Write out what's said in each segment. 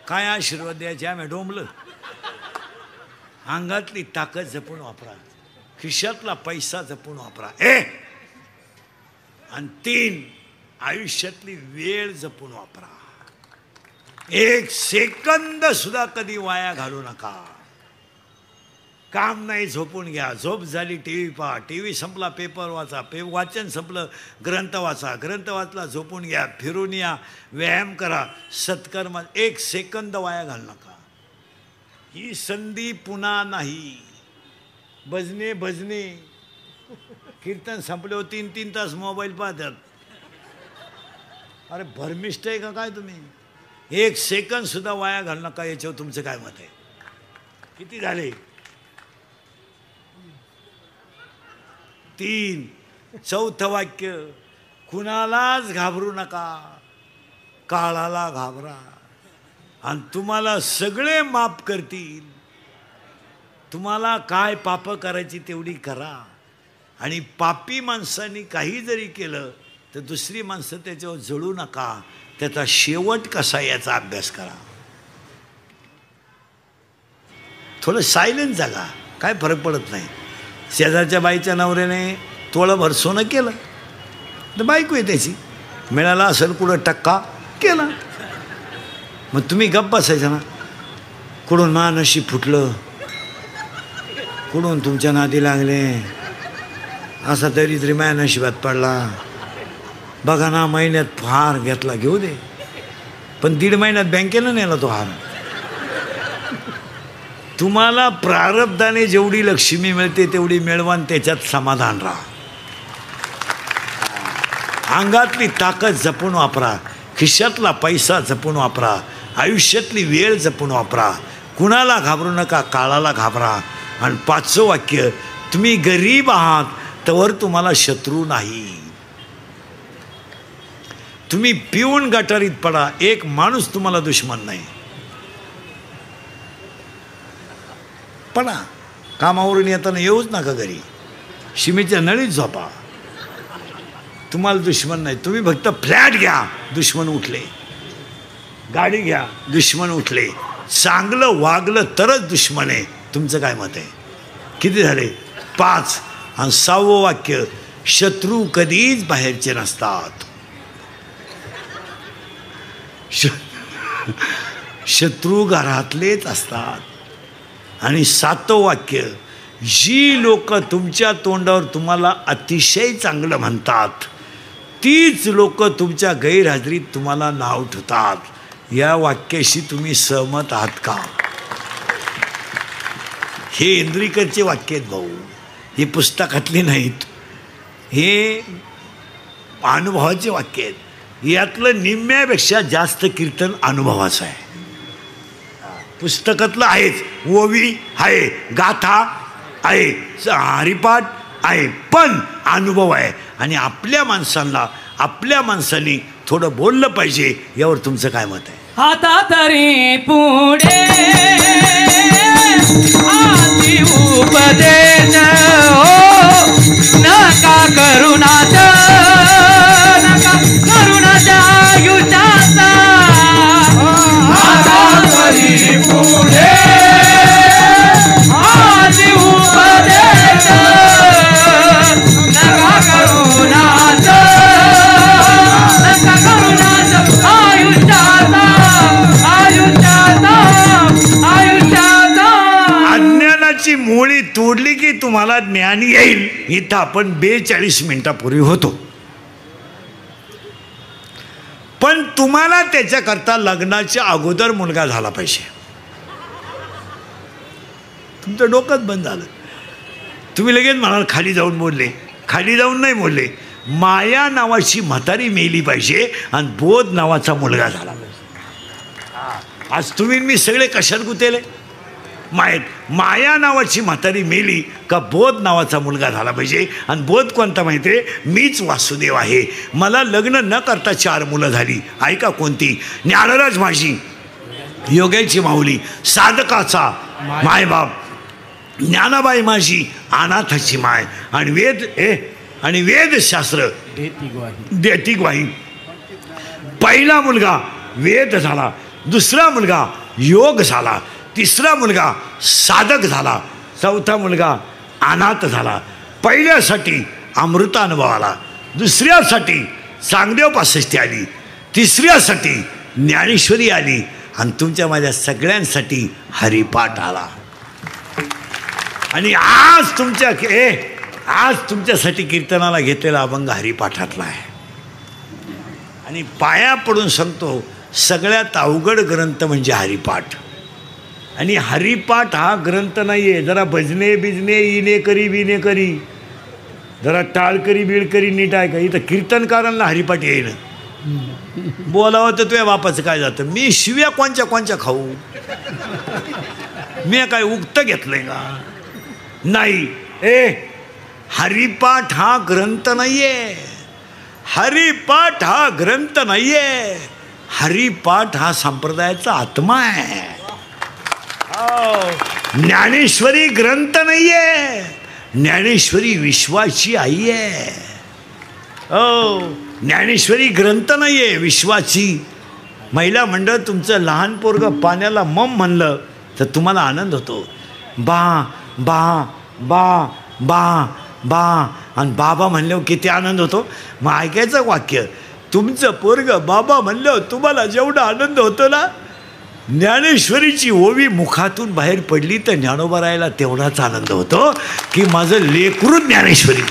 काय आशीर्वाद द्यायचे आम्ही डोंबलं. अंगातली ताकद जपून वापरा, खिशातला पैसा जपून वापरा. आणि 3 आयुष्यातली वेळ जपून वापरा. 1 सेकंद सुद्धा कधी वाया घालू नका. काम नाही झोपून घ्या, झोप झाली टीव्ही पहा, टीव्ही संपला पेपर वाचा, वाचन संपलं ग्रंथ वाचा, ग्रंथ वाचला झोपून घ्या, फिरून या, व्यायाम करा, सत्कर्म. 1 सेकंद वाया घालू नका. ही संधी पुन्हा नाही. भजने भजने कीर्तन संपले हो 3-3 तास मोबाईल पाहतात. अरे भरमिष्ट आहे का काय तुम्ही? 1 सेकंद सुद्धा वाया घालू नका. याच्यावर तुमचं काय मत आहे? किती झाले? 3. चौथं वाक्य, कुणालाच घाबरू नका, काळाला घाबरा आणि तुम्हाला सगळे माफ करतील. तुम्हाला काय पाप करायची तेवढी करा. आणि पापी माणसांनी काही जरी केलं तर दुसरी माणसं त्याच्यावर जळू नका. त्याचा शेवट कसा याचा अभ्यास करा. थोडं सायलेंट जागा, काय फरक पडत नाही. शेजारच्या बाईच्या नवऱ्याने तोळभर सोनं केलं तर बायको आहे त्याची, मिळाला असेल कुठं टक्का केला, मग तुम्ही गप्प बसायचं ना. कुठून मानशी फुटलं, कुठून तुमच्या नादी लागले, असा तरी माया नशिबात पडला. बघा ना, महिन्यात हार घेतला, घेऊ दे, पण 1.5 महिन्यात बँकेला नेला तो हार. तुम्हाला प्रारब्धाने जेवढी लक्ष्मी मिळते तेवढी मिळवा आणि त्याच्यात समाधान राहा. अंगातली ताकद जपून वापरा, खिशातला पैसा जपून वापरा, आयुष्यातली वेळ जपून वापरा. कुणाला घाबरू नका, काळाला घाबरा. आणि 5वं वाक्य, तुम्ही गरीब आहात तवर तुम्हाला शत्रू नाही. तुम्ही पिऊन गटारीत पडा, एक माणूस तुम्हाला दुश्मन नाही. पडा, कामावरून येताना येऊच नका घरी, शिमेच्या नळीत झोपा, तुम्हाला दुश्मन नाही. तुम्ही फक्त फ्लॅट घ्या, दुश्मन उठले. गाडी घ्या, दुश्मन उठले. चांगलं वागलं तरच दुश्मन आहे. तुमचं काय मत आहे? किती झाले? 5. आणि 6वं वाक्य, शत्रू कधीच बाहेरचे नसतात. शत्रू घरातलेच असतात. आणि 7वं वाक्य, जी लोक तुमच्या तोंडावर तुम्हाला अतिशय चांगलं म्हणतात तीच लोक तुमच्या गैरहजेरीत तुम्हाला नाव ठेवतात. या वाक्याशी तुम्ही सहमत आहात का? हे इंद्रिकरचे वाक्य आहेत भाऊ, हे पुस्तकातले नाहीत, हे अनुभवाचे वाक्य आहेत. यातलं निम्म्यापेक्षा जास्त कीर्तन अनुभवाचं आहे. पुस्तकातलं आहेच, ओवी आहे, गाथा आहे, हरिपाठ आहे, पण अनुभव आहे. आणि आपल्या माणसांनी थोडं बोललं पाहिजे. यावर तुमचं काय मत आहे? आता तरी पुढे आती उपदेश नका करुणाचा, नका करुणाचा आयुष्याचा. आता तरी पुढे आती उपदेश नका करुणाचा, नका करुणाचा आयुष्याचा, आयुष्याचा, आयुष्याचा. अज्ञानाची मुळी तोडली की तुम्हाला ज्ञान येईल. इथं आपण 42 मिनिटापूर्वी होतो. पण तुम्हाला त्याच्याकरता लग्नाच्या अगोदर मुलगा झाला पाहिजे. तुमचं डोकंच बंद झालं. तुम्ही लगेच म्हणाल खाली जाऊन बोलले. खाली जाऊन नाही बोलले. माया नावाची म्हातारी मेली पाहिजे आणि बोध नावाचा मुलगा झाला पाहिजे. आज तुम्ही मी सगळे कशात गुतेले? माया नावाची म्हातारी मेली का बोध नावाचा मुलगा झाला पाहिजे. आणि बोध कोणता माहिती आहे? मीच वासुदेव आहे. मला लग्न न करता 4 मुलं झाली. ऐका कोणती? ज्ञानराज माझी, योग्याची माऊली, साधकाचा मायबाप, ज्ञानाबाई माझी, अनाथाची माय, आणि वेदशास्त्र देती ग्वाही. पहिला मुलगा वेद झाला, दुसरा मुलगा योग झाला, तिसरा मुलगा साधक झाला, चौथा मुलगा अनाथ झाला. पहिल्यासाठी अमृतानुभव आला, दुसऱ्यासाठी चांगदेव पासष्टी आली, तिसऱ्यासाठी ज्ञानेश्वरी आली आणि तुमच्या माझ्या सगळ्यांसाठी हरिपाठ आला. आणि आज तुमच्यासाठी कीर्तनाला घेतलेला अभंग हरिपाठातला आहे. आणि पाया पडून सांगतो, सगळ्यात अवघड ग्रंथ म्हणजे हरिपाठ. आणि हरिपाठ हा ग्रंथ नाही आहे जरा भजने बिजने इने करी बिने करी, जरा टाळकरी बिळकरी नीट आहे का. इथं कीर्तनकारांना हरिपाठ येईन, बोलावं तर तुझ्या बापाचं काय जातं. मी शिव्या कोणच्या खाऊ, मी काय उक्त घेतलंय का. नाही, हरिपाठ हा ग्रंथ नाहीये, हरिपाठ हा ग्रंथ नाहीये, हरिपाठ हा संप्रदायाचा आत्मा आहे. ज्ञानेश्वरी ग्रंथ नाहीये, ज्ञानेश्वरी विश्वाची आई आहे. ज्ञानेश्वरी ग्रंथ नाहीये, विश्वाची. महिला मंडळ तुमचं लहान पोरगं पाण्याला मम म्हणलं तर तुम्हाला आनंद होतो. बा बा बा बा बा आणि बाबा म्हणल्यावर किती आनंद होतो. मग ऐकायचं वाक्य, तुमचं पोरगं बाबा म्हणल्यावर तुम्हाला जेवढा आनंद होतो ना, ज्ञानेश्वरीची ओवी मुखातून बाहेर पडली तर ज्ञानोबा राहायला तेवढाच आनंद होतो की माझं लेकरू ज्ञानेश्वरी.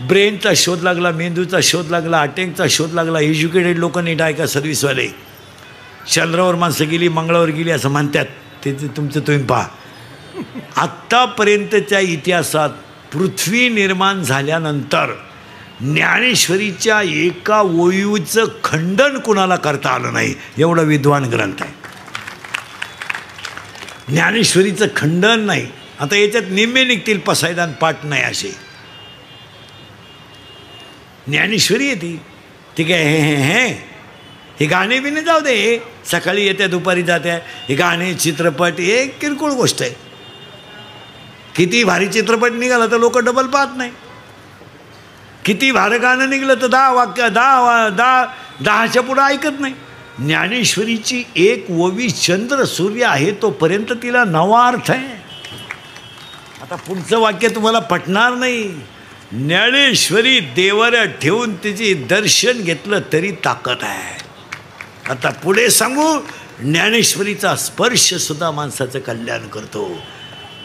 ब्रेनचा शोध लागला, मेंदूचा शोध लागला, अटॅकचा शोध लागला. एज्युकेटेड लोक नीट आहे का, सर्व्हिसवाले. चंद्रावर माणसं गेली, मंगळावर गेली असं म्हणतात, ते तुमचं तुम्ही पहा. आत्तापर्यंतच्या इतिहासात पृथ्वी निर्माण झाल्यानंतर ज्ञानेश्वरीच्या एका ओवीचं खंडन कुणाला करता आलं नाही, एवढा विद्वान ग्रंथ आहे. ज्ञानेश्वरीचं खंडन नाही. आता याच्यात निम्मे निघतील पसायदान पाठ नाही असे. ज्ञानेश्वरी येते ती काय हे गाणे बिने जाऊ दे, सकाळी येत्या दुपारी जात्या, हे गाणे चित्रपट हे किरकोळ गोष्ट आहे. किती भारी चित्रपट निघाला तर लोक डबल पाहत नाही. किती भारी गाणं निघलं तर 10 वाक्य 10च्या पुढं ऐकत नाही. ज्ञानेश्वरीची एक ओवी चंद्र सूर्य आहे तोपर्यंत तिला नवा अर्थ आहे. आता पुढचं वाक्य तुम्हाला पटणार नाही. ज्ञानेश्वरी देवाऱ्यात ठेवून तिचे दर्शन घेतलं तरी ताकद आहे. आता पुढे सांगू, ज्ञानेश्वरीचा स्पर्श सुद्धा माणसाचं कल्याण करतो.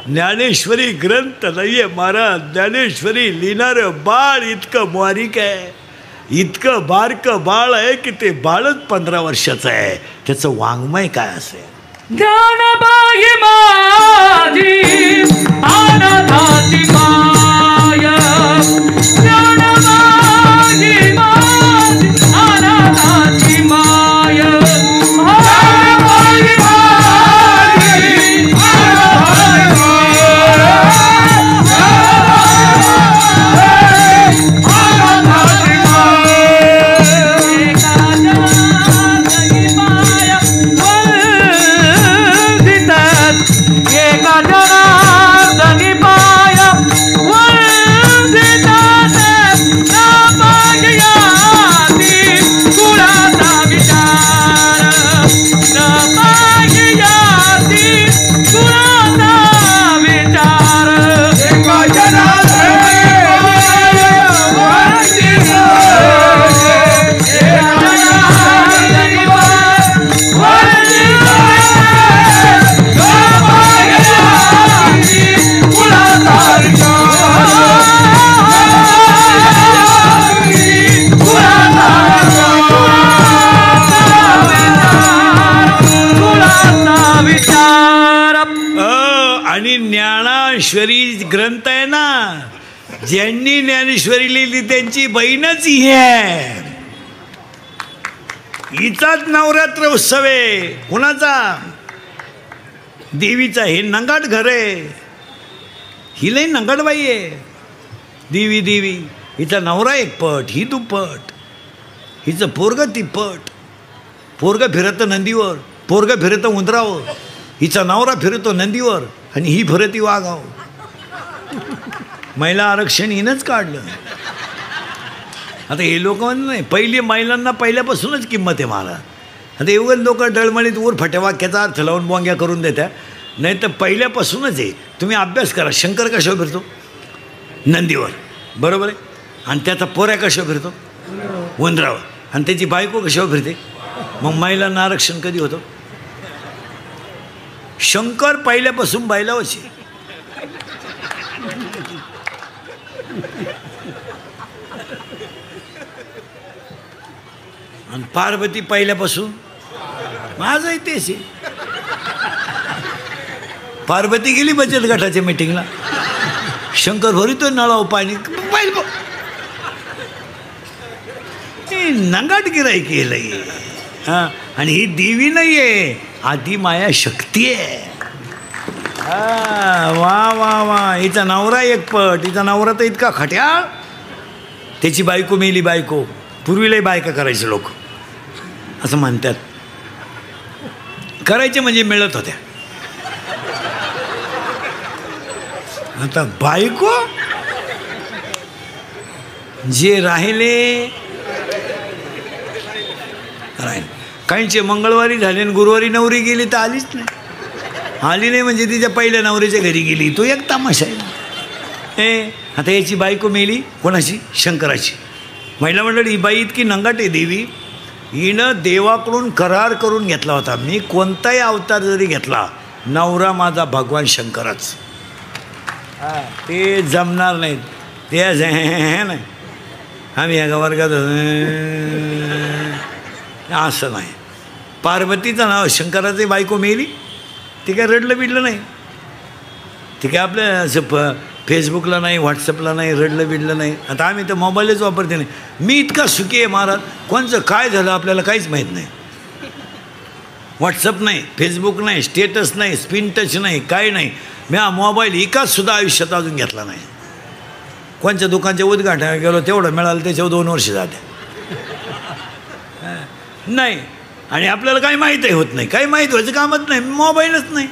ज्ञानेश्वरी ग्रंथ नाहीये महाराज, ज्ञानेश्वरी लिहिणारं बाळ इतकं बारीक आहे, इतकं बारकं बाळ आहे की ते बाळच 15 वर्षाचं आहे. त्याचं वाङ्मय काय असेल. ज्ञानबाई माझी अनाथाची माया, ज्ञानबाई माझी अनाथाची माया, ज्ञानबाई माझी ज्ञानेश्वरी ग्रंथ आहे ना, ज्यांनी ज्ञानेश्वरी लिहिली त्यांची बहीणच ही आहे. हिचाच नवरात्र उत्सव आहे. कुणाचा? देवीचा. हे नंगाट घर आहे, ही लई नंगाटबाई आहे. देवी देवी. हिचा नवरा एक पट, ही दुप्पट. हिचं पोरगं तिप्पट. पोरगं फिरतं नंदीवर, पोरगं फिरतं उंदरावर. हिचा नवरा फिरतो नंदीवर आणि ही फिरती वाघावर. महिला आरक्षण हिनंच काढलं. आता हे लोक नाही, पहिली महिलांना पहिल्यापासूनच किंमत आहे मला. आता एवढं लोक डळमळीत वर फट्या वाक्याचा अर्थ लावून बोंग्या करून देत्या. नाही तर पहिल्यापासूनच आहे. तुम्ही अभ्यास करा. शंकर कशावर फिरतो? नंदीवर, बरोबर आहे. आणि त्याचा पोऱ्या कशावर फिरतो? उंदरावर. आणि त्याची बायको कशावर फिरते? मग महिलांना आरक्षण कधी होतं? शंकर पहिल्यापासून बैलावरच आहे. आणि पार्वती पहिल्यापासून माझंही तेच आहे. पार्वती गेली बचत गटाच्या मीटिंगला, शंकर भरितो नळाव पाणी. नंगाट गिराईक केलं. हां, आणि ही देवी नाही आहे, आधी माया शक्ती आहे. वा वा वा. हिचा नवरा एकपट, हिचा नवरा तर इतका खट्याळ. त्याची बायको मेली. बायको पूर्वीलाही बायका करायचे लोक असं म्हणतात. करायचे म्हणजे मिळत होत्या. आता बायको जे राहिले काहींचे मंगळवारी झाले आणि गुरुवारी नवरी गेली तर आलीच नाही. आली नाही म्हणजे तिच्या पहिल्या नवरीच्या घरी गेली. तो एक तमाशा आहे. आता याची बायको मेली. कोणाची? शंकराची. महिला मंडळी, ही बाई इतकी नंगाट आहे देवी, हिनं देवाकडून करार करून घेतला होता, मी कोणताही अवतार जरी घेतला, नवरा माझा भगवान शंकरच. ते जमणार नाहीत. ते नाही आम्ही या वर्गात असं नाही. पार्वतीचं नाव शंकराची बायको मेली, ती काय रडलं बिडलं नाही. ती काय आपल्या असं फेसबुकला नाही, व्हॉट्सअपला नाही, रडलं बिडलं नाही. आता आम्ही तर मोबाईलच वापरते नाही. मी इतका सुखी आहे महाराज, कोणचं काय झालं आपल्याला काहीच माहीत नाही. व्हॉट्सअप नाही, फेसबुक नाही, स्टेटस नाही, स्पिन टच नाही, काय नाही. मी हा मोबाईल एकाचसुद्धा आयुष्यात अजून घेतला नाही. कोणच्या दुकानच्या उद्घाटनाला गेलो तेवढं मिळालं, त्याच्यावर 2 वर्ष जाते नाही. आणि आपल्याला काही माहीतही होत नाही, काही माहीत व्हायचं कामच नाही, मोबाईलच नाही.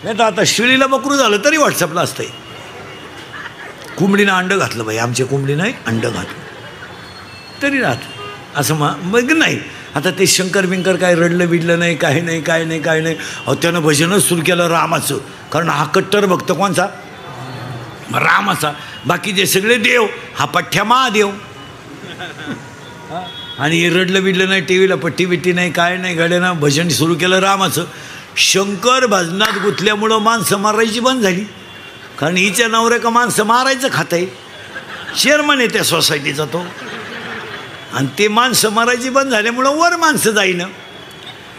नाही तर आता शिळीला बकरू झालं तरी व्हॉट्सअपला असतंय. कोंबडीनं अंडं घातलं बाई, आमच्या कोंबडीनं अंडं घातलं तरी राहत असं मग नाही. आता ते शंकर बिंकर काय रडलं बिडलं नाही, काही नाही, काय नाही, काय नाही. अहो त्यानं भजनच सुरू केलं रामाचं, कारण हा कट्टर भक्त कोणचा? रामाचा. बाकीचे सगळे देव, हा पठ्ठ्या महादेव. आणि हे रडलं बिडलं नाही, टी व्हीला पट्टी बिट्टी नाही, काय नाही, गड्यानं भजन सुरू केलं रामाचं. शंकर भजनात गुंतल्यामुळं माणसं मारायची बंद झाली, कारण हिच्या नवऱ्या का माणसं मारायचं खात आहे. चेअरमन आहे त्या सोसायटीचा तो. आणि ते माणसं मारायची बंद झाल्यामुळं वर माणसं जाईनं.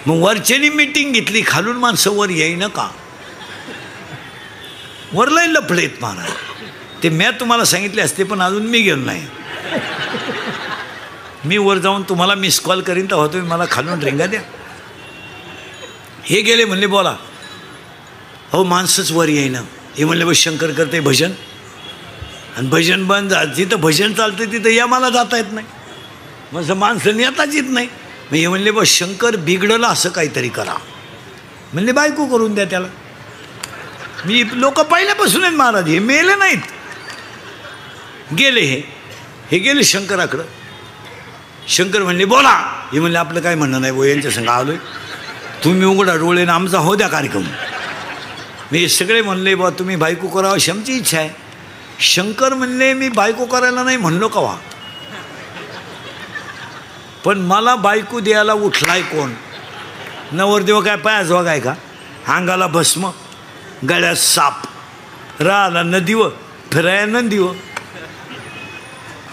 मग वरच्यानी मीटिंग घेतली, खालून माणसं वर येईनं का? वर लय लफडेत महाराज. ते मी तुम्हाला सांगितले असते, पण अजून मी गेलो नाही. मी वर जाऊन तुम्हाला मिस कॉल करीन, तेव्हा तुम्ही मला खालून रिंगा द्या. हे गेले म्हणले बोला. हो माणसंच वर येईनं. हे म्हणले बस शंकर करते भजन, आणि भजन बंद झालं. जिथं भजन चालतं तिथं या मला जाता येत नाही, मग माणसं नेताच येत नाही. मग हे म्हणले बस शंकर बिघडलं असं काहीतरी करा. म्हणले बायको करून द्या त्याला. मी लोक पहिल्यापासून आहेत महाराज, हे मेले नाहीत. गेले हे गेले शंकराकडं. शंकर म्हणले बोला. हे म्हणले आपलं काय म्हणणं नाही बो, यांच्या संग आलोय, तुम्ही उघडा डोळे ना, आमचा हो द्या कार्यक्रम. मी सगळे म्हणले बा तुम्ही बायको करावं अशी आमची इच्छा आहे. शंकर म्हणले मी बायको करायला नाही म्हणलो कवा, पण मला बायको द्यायला उठलाय कोण? नवरदेव काय पायाच वागाय का? अंगाला भस्म, गळ्यात साप, राहायला नदीवर, फिरायला नंदीवर,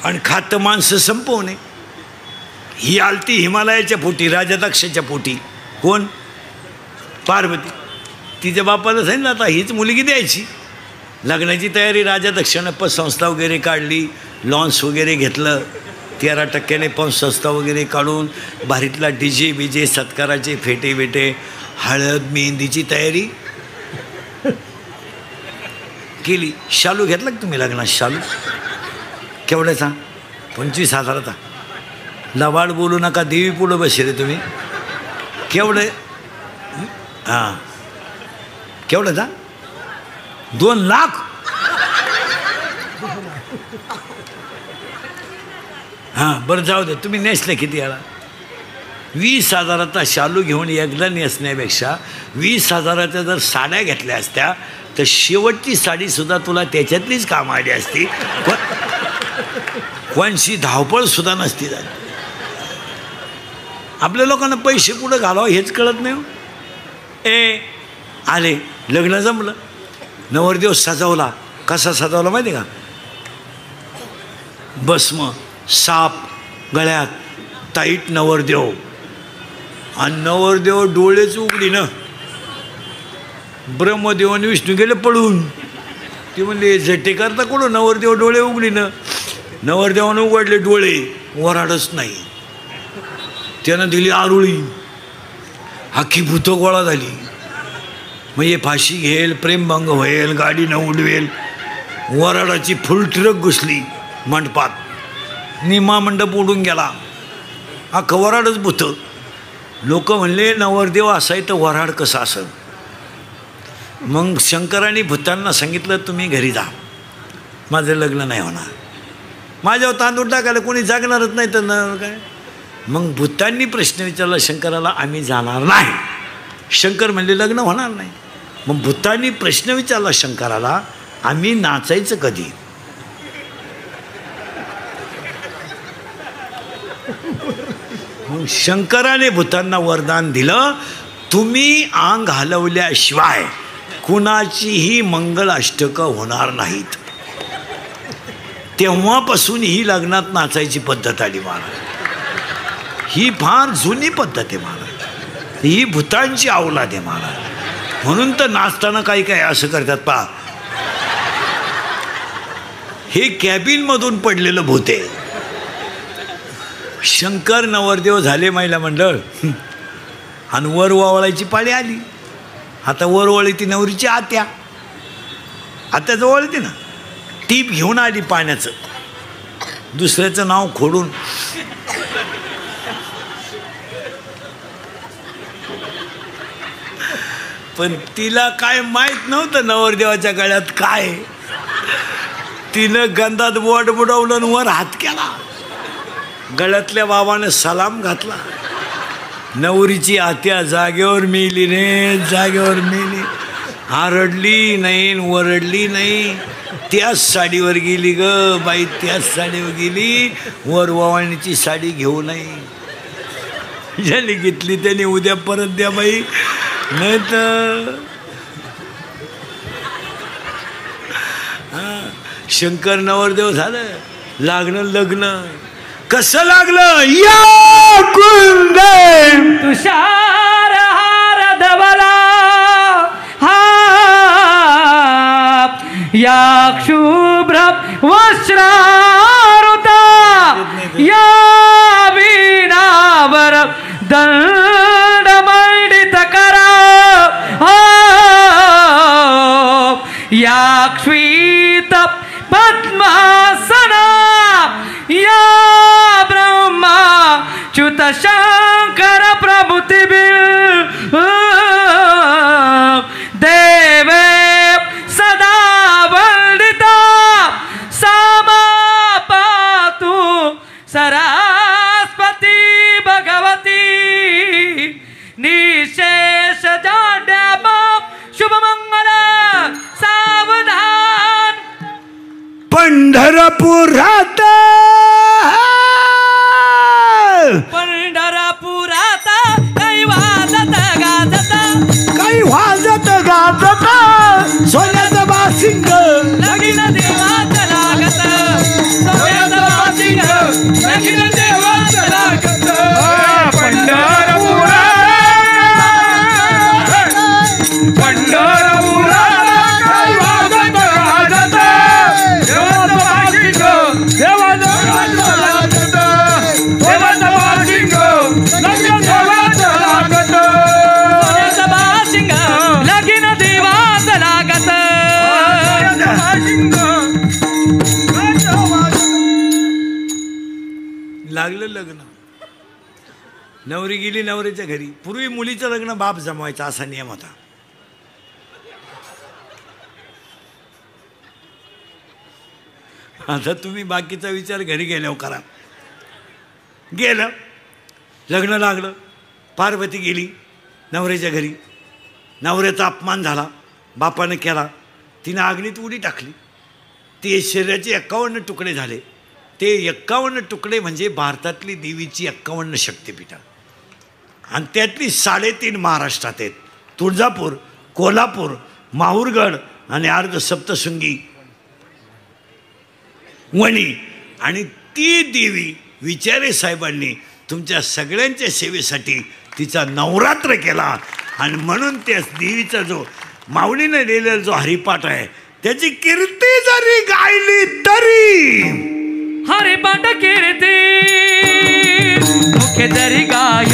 आणि खातं माणसं संपवणे. ही आलती हिमालयाच्या पोटी, राजा दक्षाच्या पोटी. कोण? पार्वती. तिच्या बापाला सांगितलं आता हीच मुलगी द्यायची. लग्नाची तयारी राजा दक्षानं पतसंस्था वगैरे काढली, लॉन्स वगैरे घेतलं, 13% पतसंस्था वगैरे काढून भारीतला डीजे बीजे, सत्काराचे फेटे बेटे, हळद मेहंदीची तयारी केली. शालू घेतला का तुम्ही लग्नात? शालू केवढ्याचा? 25,000चा. लबाड बोलू नका, देवी पुढं बसले तुम्ही. केवढे? हां केवढ्याचा? 2 लाख. हां बरं जाऊ दे, तुम्ही नेसले किती वेळा? 20,000चा शालू घेऊन एकदा नेसण्यापेक्षा 20,000च्या जर साड्या घेतल्या असत्या तर शेवटची साडीसुद्धा तुला त्याच्यातलीच काम आली असती. कोणशी धावपळसुद्धा नसती झाली. आपल्या लोकांना पैसे कुठं घालावं हेच कळत नाही. आले लग्न जमलं, नवरदेव सजवला. कसा सजवला माहिती का? भस्म, साप गळ्यात, टाईट नवरदेव. आणि नवरदेव डोळेच उघडी ना. ब्रह्मदेव आणि विष्णू गेले पळून. ते म्हणले झटे करता कुठं? नवरदेव डोळे उघडी ना. नवरदेवानं उघडले डोळे, वराडच नाही. त्यानं दिली आरुळी, अख्खी भूतं गोळा झाली. मग हे फाशी घेईल, प्रेमभंग होईल, गाडीनं उडवेल. वराडाची फुल ट्रक घुसली मंडपात. निमा मंडप उडून गेला. अख्खं वराडच भूतं. लोक म्हणले नवरदेव असाय तर वराड कसं असं? मग शंकराने भूतांना सांगितलं तुम्ही घरी जा, माझं लग्न नाही होणार. माझ्यावर तांदूळ टाकायला कोणी जागणारच नाही तर काय. मग भूतांनी प्रश्न विचारला शंकराला, आम्ही जाणार नाही. शंकर म्हणले लग्न होणार नाही. मग भूतांनी प्रश्न विचारला शंकराला, आम्ही नाचायचं कधी? मग शंकराने भूतांना वरदान दिलं, तुम्ही अंग हलवल्याशिवाय कुणाचीही मंगल अष्टकं होणार नाहीत. तेव्हापासून ही लग्नात नाचायची पद्धत आली महाराज. ही फार जुनी पद्धत आहे महाराज. ही भूतांची अवलाद आहे महाराज. म्हणून तर नाचताना काही काय असं करतात पहा. हे कॅबिनमधून पडलेलं भूत आहे. शंकर नवरदेव झाले महिला मंडळ आणि वर वावळायची पाळी आली. आता वर वळी ती नवरीची आत्या. आत्याजवळ येते ना, टीप घेऊन आली पाण्याचं, दुसऱ्याचं नाव खोडून. पण तिला काय माहीत नव्हतं नवरदेवाच्या गळ्यात काय. तिनं गंधात बोट बुडवलं आणि वर हात केला. गळ्यातल्या बाबाने सलाम घातला. नवरीची आत्या जागेवर मेली रे, जागेवर मेली. आरडली नाही, वरडली नाही. त्याच साडीवर गेली ग बाई, त्याच साडीवर गेली. वर वावणीची साडी घेऊ नये. ज्याने घेतली त्याने उद्या परत द्या बाई, नाही तर. शंकर नवरदेव झालं, लागलं लग्न. कसं लागलं? या कुंदे तुषार हार धवला हा या शुभ्र वस्त्रारुता या वीणावर दंडमंडित करा या श्वेत पद्मासना या च्युत शंकर प्रभुतिबिल देवे सदा वंदिता समापातु सरस्वती भगवती निशेष जाड्यामा शुभमंगल सावधान. पंढरपुरात काही वाजत गाजत सोन्याचं बासिंग लगीन देवाचं लागत. सोन्याचं बासिंग लगीन देवाचं लागत. पंढरपुरात काही वाजत गाजत देवाचं बासिंग देवाचं लागत. देवाचं बासिंग लगीन देवाचं लागत. सोन्याचं बासिंग लगीन देवाचं लागत. लागलं लग्न. नवरी गेली नवरीच्या घरी. पूर्वी मुलीचं लग्न बाप जमवायचा असा नियम होता. आता तुम्ही बाकीचा विचार घरी गेल्यावर करा. गेलं, लग्न लागलं, पार्वती गेली नवऱ्याच्या घरी, नवऱ्याचा अपमान झाला, बापानं केला, तिनं अग्नीत उडी टाकली, ते शरीराचे 51 तुकडे झाले. ते 51 तुकडे म्हणजे भारतातली देवीची 51 शक्तिपीठं, आणि त्यातली 3.5 महाराष्ट्रात आहेत, तुळजापूर, कोल्हापूर, माहूरगड आणि अर्ध सप्तशृंगी वणी. आणि ती देवी विचारे साहेबांनी तुमच्या सगळ्यांच्या सेवेसाठी तिचा नवरात्र केला. आणि म्हणून त्या देवीचा जो माऊलीने लिहिलेला जो हरिपाठ आहे त्याची कीर्ती जरी गायली तरी, हरिपाठ कीर्ती मुखे जरी गाय,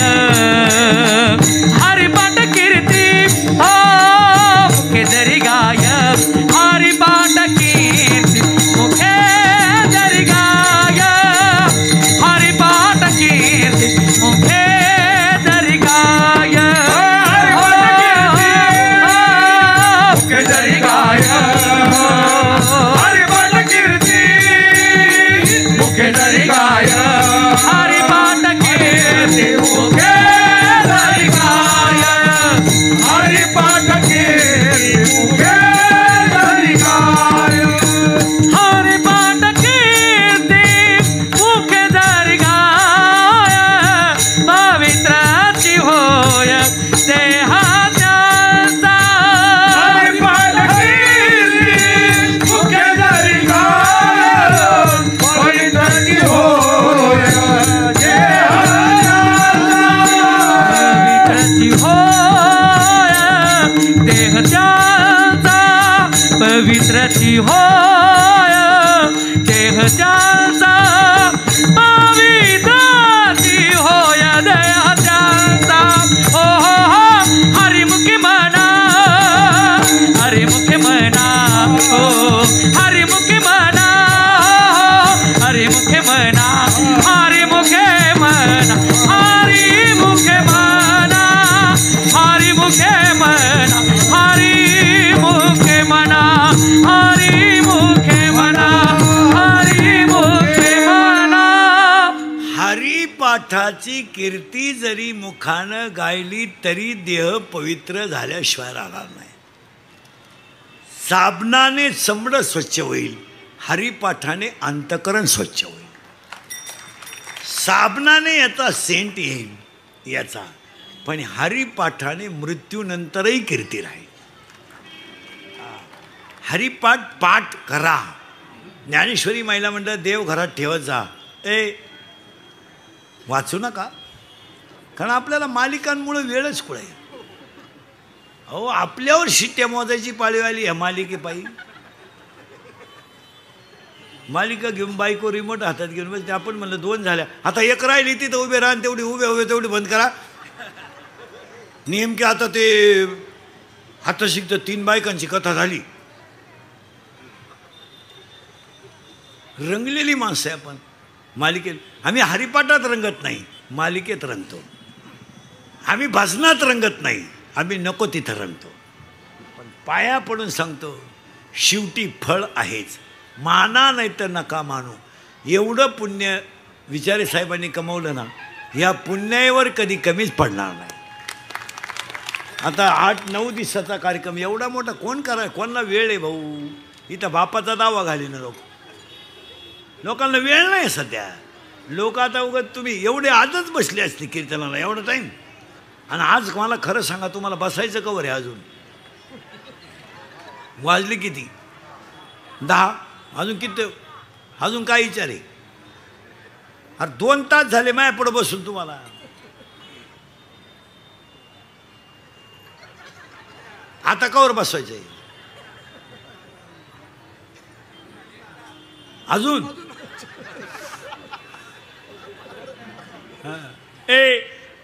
हरिपाठ कीर्ती हो मुखे जरी गाय, हरिपाठ कीर्ती मुखे जरी गाय, हरिपाठ कीर्ती मुखे जरी गाय, मुखे जरी गाय, हरिपाठ कीर्ती मुखे जरी गाय, हरिपाठ कीर्ती मुखे जरी गाय, हरिपाठ कीर्ती मुखे जरी गाय, हरिपाठ कीर्ती मुखे जरी गाय, पवित्राची होय देहाचा, हरिपाठ कीर्ती मुखे जरी गाय, पवित्राची होय देहाचा, पवित्राची होय देहाचा, पवित्राची होय देहाचा, हो हो हो हरिमुखी म्हणा, हरिमुखी म्हणा, हो हरिमुखी म्हणा, हरिमुखी म्हणा, हरिमुखे म्हणा, हरिमुखे म्हणा, हरिमुखे म्हणा, हरिमुखे म्हणा, हरिमुखे म्हणा, हरिमुखे म्हणा. हरिपाठाची कीर्ती जरी मुखानं गायली तरी देह पवित्र झाल्याशिवाय राहणार नाही. साबणाने चमडं स्वच्छ होईल, हरिपाठाने अंतकरण स्वच्छ होईल. साबणाने याचा सेंट येईल याचा, पण हरिपाठाने मृत्यूनंतरही कीर्ती राहील. हरिपाठ पाठ करा. ज्ञानेश्वरी महिला म्हणतात देव घरात ठेवत जा. वाचू नका, कारण आपल्याला मालिकांमुळे वेळच कुठे. अहो आपल्यावर शिट्ट्या मोजायची पाळी आली ह्या मालिकेपायी. मालिका घेऊन बायको रिमोट हातात घेऊन बसते. आपण म्हणलं 2 झाल्या, आता 1 राहिली, तिथं उभे राहा, तेवढी उभे तेवढी बंद करा. नेमके आता ते हात शिकतं 3 बायकांची कथा झाली. रंगलेली माणसं आहे आपण मालिकेत. आम्ही हरिपाठात रंगत नाही, मालिकेत रंगतो. आम्ही भजनात रंगत नाही, आम्ही नको तिथं रंगतो. पण पाया पडून सांगतो, शेवटी फळ आहेच. माना नाही तर नका मानू. एवढं पुण्य विचारे साहेबांनी कमवलं ना, या पुण्यावर कधी कमीच पडणार नाही. आता 8-9 दिवसाचा कार्यक्रम एवढा मोठा कोण करा, कोणाला वेळ आहे भाऊ. इथं बापाचा दावा घाली ना लोकांना वेळ नाही सध्या. लोक आता उगाच तुम्ही एवढे आजच बसले असते कीर्तनाला एवढा टाईम. आणि आज मला खरं सांगा, तुम्हाला बसायचं कवर आहे. अजून वाजले किती? 10. अजून किती? अजून काय विचार आहे? अरे 2 तास झाले माझ्या पुढं बसून तुम्हाला. आता कवर बसवायचं आहे अजून?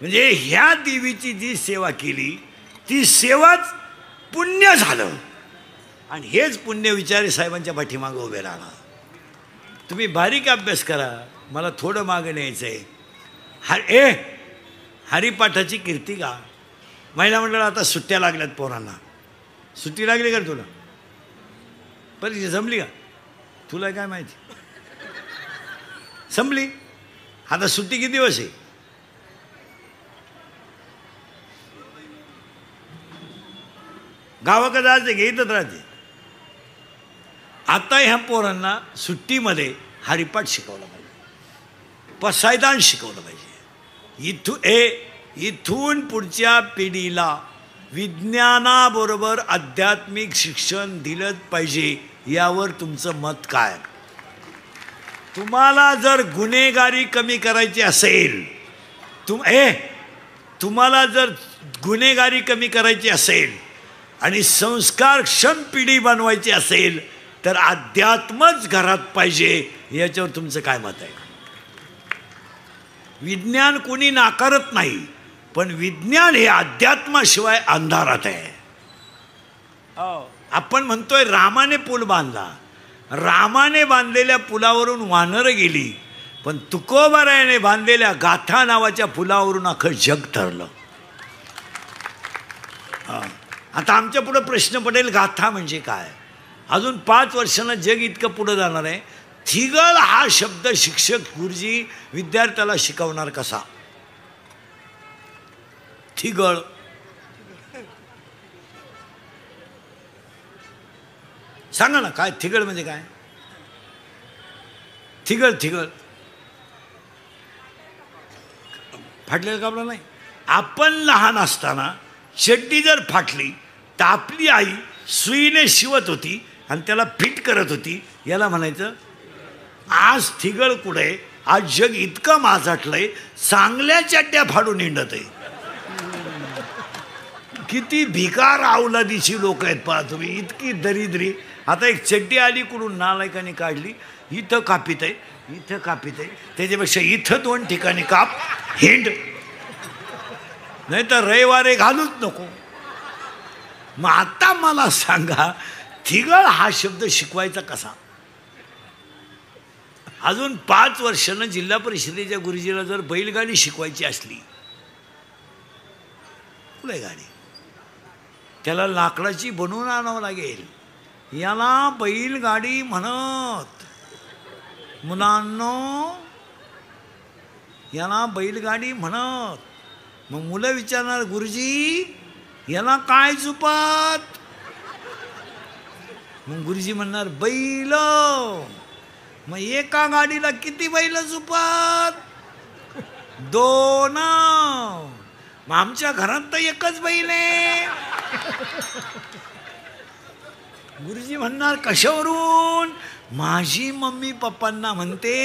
म्हणजे ह्या देवीची जी सेवा केली ती सेवाच पुण्य झालं. आणि हेच पुण्य विचारे साहेबांच्या पाठीमागं उभे राहणार. तुम्ही बारीक अभ्यास करा. मला थोडं मागं न्यायचं आहे. हरिपाठाची कीर्ती का. महिला मंडळ आता सुट्ट्या लागल्यात पोरांना. सुट्टी लागली का तुला? परीक्षा जमली का? तुला काय माहिती? संपली. आता सुट्टी किती दिवस आहे? गावाकडे जायचं घे, इथंच राहते. आता ह्या पोरांना सुट्टीमध्ये हरिपाठ शिकवलं पाहिजे, पसायदान शिकवलं पाहिजे. इथून पुढच्या पिढीला विज्ञानाबरोबर आध्यात्मिक शिक्षण दिलंच पाहिजे. यावर तुमचं मत काय? तुम्हाला जर गुन्हेगारी कमी करायची असेल, तुम्हाला जर गुन्हेगारी कमी करायची असेल आणि संस्कारक्षम पिढी बनवायची असेल तर अध्यात्मच घरात पाहिजे. याच्यावर तुमचं काय मत आहे? विज्ञान कोणी नाकारत नाही, पण विज्ञान हे अध्यात्माशिवाय अंधारात आहे. आपण म्हणतोय रामाने पूल बांधला, रामाने बांधलेल्या पुलावरून वानरं गेली, पण तुकोबारायाने बांधलेल्या गाथा नावाच्या पुलावरून अख्खं जग ठरलं. आता आमच्या पुढे प्रश्न पडेल, गाथा म्हणजे काय? अजून 5 वर्षांना जग इतकं पुढं जाणार आहे. थिगळ हा शब्द शिक्षक गुरुजी विद्यार्थ्याला शिकवणार कसा? थिगळ सांगा ना, काय थिगळ म्हणजे काय? थिगळ फाटलेलं कापड नाही. आपण लहान असताना चड्डी जर फाटली तर आपली आई सुईने शिवत होती आणि त्याला फिट करत होती. याला म्हणायचं. आज थिगळ कुठे? आज जग इतकं माजाटलंय, चांगल्या चड्ड्या फाडून हिंडत आहे. किती भिकार अवलादीची लोक आहेत पहा तुम्ही, इतकी दरिद्री. आता एक चड्डी आली कुठून नालायकाने काढली, इथं कापित आहे, इथं कापित आहे, त्याच्यापेक्षा इथं 2 ठिकाणी काप, हिंड, नाही तर रविवारी घालूच नको. मग आता मला सांगा, थिगळ हा शब्द शिकवायचा कसा? अजून 5 वर्षानं जिल्हा परिषदेच्या गुरुजीला जर बैलगाडी शिकवायची असली, पुढे गाडी त्याला लाकडाची बनवून आणावं लागेल. याला बैलगाडी म्हणत, मुलांनो याला बैलगाडी म्हणत. मग मुलं विचारणार, गुरुजी याला काय चुपत? मग गुरुजी म्हणणार, बैल. मग एका गाडीला किती बैल चुपत? 2. मग आमच्या घरात तर एकच बैल आहे. गुरुजी म्हणणार, कशावरून? माझी मम्मी पप्पांना म्हणते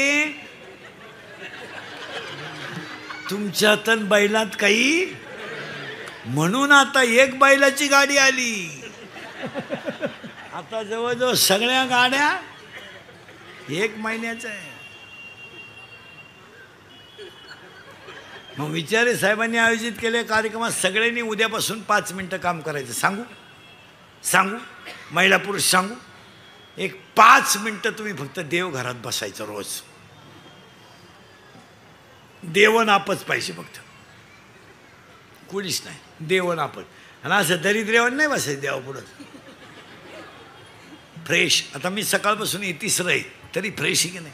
तुमच्यात बैलात काही, म्हणून आता एक बैलाची गाडी आली. आता जवळजवळ सगळ्या गाड्या 1 महिन्याच्या आहे. मग विचारे साहेबांनी आयोजित केले कार्यक्रमात सगळ्यांनी उद्यापासून 5 मिनिटं काम करायचं. सांगू महिला पुरुष सांगू, एक 5 मिनिटं तुम्ही फक्त देवघरात बसायचं रोज. देवनापच पाहिजे फक्त, कुणीच नाही. देवनापच. आणि असं दरिद्रेवान नाही बसायचं देवापुढं. फ्रेश. आता मी सकाळपासून 30 आहे तरी फ्रेश आहे की नाही?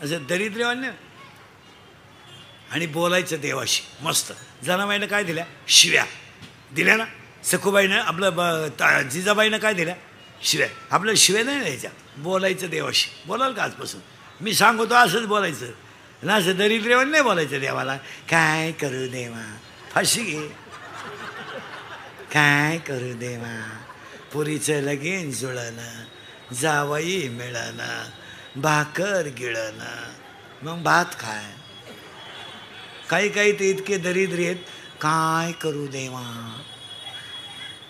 असं दरिद्रेवान नाही. आणि बोलायचं देवाशी मस्त. जनाबाईनं काय दिल्या? शिव्या दिल्या ना. सखूबाईनं आपलं जिजाबाईनं काय दिल्या? शिव्या. आपल्याला शिव्या नाही द्यायच्या, बोलायचं देवाशी. बोलाल का आजपासून? मी सांगतो असंच बोलायचं ना. असं दरिद्रेवान नाही बोलायचं देवाला. काय करू देवा, फाशी घे. काय करू देवा, पुरीचं लगीन जुळलं, जावई मिळालं, भाकर गिळणं, मग भात खाय. काही ते इतके दरिद्री आहेत. काय करू देवा,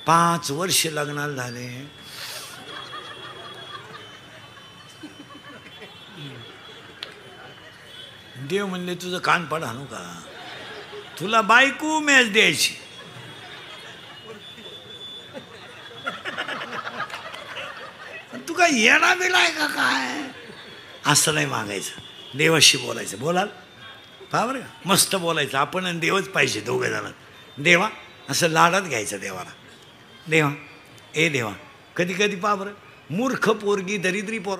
5 वर्ष लग्नाला झाले, देव म्हणले तुझं कान पाड आणू का, तुला बायको मॅच द्यायची. तू काय येणा बिलाय का काय? असं नाही मागायचं, देवाशी बोलायचं. बोलाल पहा बरं का, मस्त बोलायचं. आपण आणि देवच पाहिजे, 2 जण. देवा असं लाडात घ्यायचं देवाला. देवा, ए देवा. कधी कधी पहा बरं, मूर्ख पोरगी, दरिद्री पोर